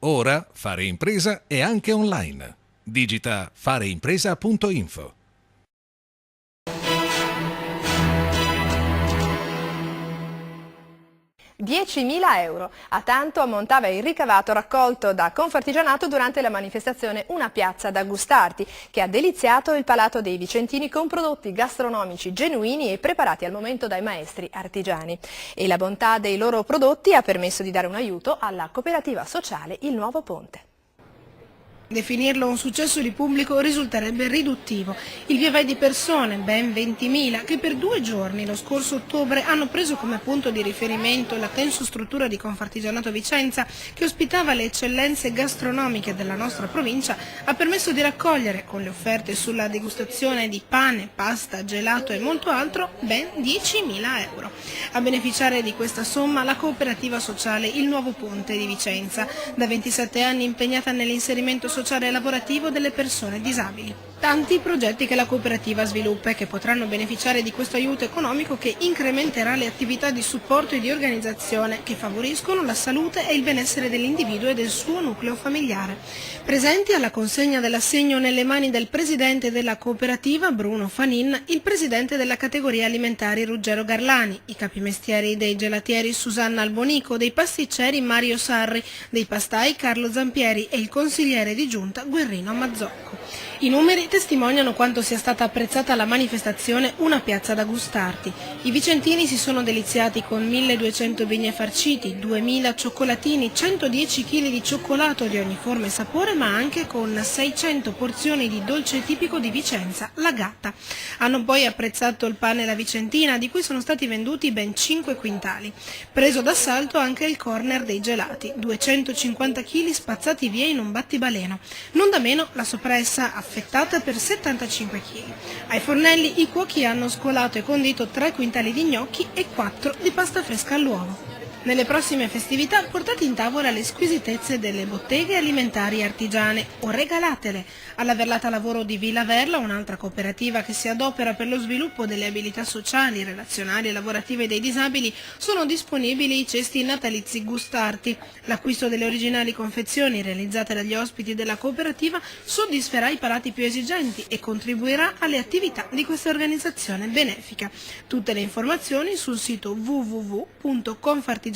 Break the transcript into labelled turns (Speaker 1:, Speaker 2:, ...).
Speaker 1: Ora fare impresa è anche online. Digita fareimpresa.info.
Speaker 2: 10.000 euro. A tanto ammontava il ricavato raccolto da Confartigianato durante la manifestazione Una piazza da gustarti, che ha deliziato il palato dei vicentini con prodotti gastronomici genuini e preparati al momento dai maestri artigiani. E la bontà dei loro prodotti ha permesso di dare un aiuto alla cooperativa sociale Il Nuovo Ponte.
Speaker 3: Definirlo un successo di pubblico risulterebbe riduttivo. Il via vai di persone, ben 20.000, che per 2 giorni lo scorso ottobre hanno preso come punto di riferimento la tensostruttura di Confartigianato Vicenza, che ospitava le eccellenze gastronomiche della nostra provincia, ha permesso di raccogliere, con le offerte sulla degustazione di pane, pasta, gelato e molto altro, ben 10.000 euro. A beneficiare di questa somma la cooperativa sociale Il Nuovo Ponte di Vicenza, da 27 anni impegnata nell'inserimento sociale e lavorativo delle persone disabili. Tanti progetti che la cooperativa sviluppa e che potranno beneficiare di questo aiuto economico che incrementerà le attività di supporto e di organizzazione che favoriscono la salute e il benessere dell'individuo e del suo nucleo familiare. Presenti alla consegna dell'assegno nelle mani del presidente della cooperativa Bruno Fanin, il presidente della categoria alimentari Ruggero Garlani, i capimestieri dei gelatieri Susanna Albonico, dei pasticceri Mario Sarri, dei pastai Carlo Zampieri e il consigliere di giunta Guerrino Mazzocco. I numeri testimoniano quanto sia stata apprezzata la manifestazione Una piazza da gustarti. I vicentini si sono deliziati con 1.200 bignè farciti, 2.000 cioccolatini, 110 kg di cioccolato di ogni forma e sapore, ma anche con 600 porzioni di dolce tipico di Vicenza, la gatta. Hanno poi apprezzato il pane La Vicentina, di cui sono stati venduti ben 5 quintali. Preso d'assalto anche il corner dei gelati, 250 kg spazzati via in un battibaleno. Non da meno la soppressa affettata per 75 kg. Ai fornelli i cuochi hanno scolato e condito 3 quintali di gnocchi e 4 di pasta fresca all'uovo. Nelle prossime festività portate in tavola le squisitezze delle botteghe alimentari artigiane o regalatele. Alla Verlata Lavoro di Villa Verla, un'altra cooperativa che si adopera per lo sviluppo delle abilità sociali, relazionali e lavorative dei disabili, sono disponibili i cesti natalizi Gustarti. L'acquisto delle originali confezioni realizzate dagli ospiti della cooperativa soddisferà i palati più esigenti e contribuirà alle attività di questa organizzazione benefica. Tutte le informazioni sul sito www.confartigianatovicenza.it.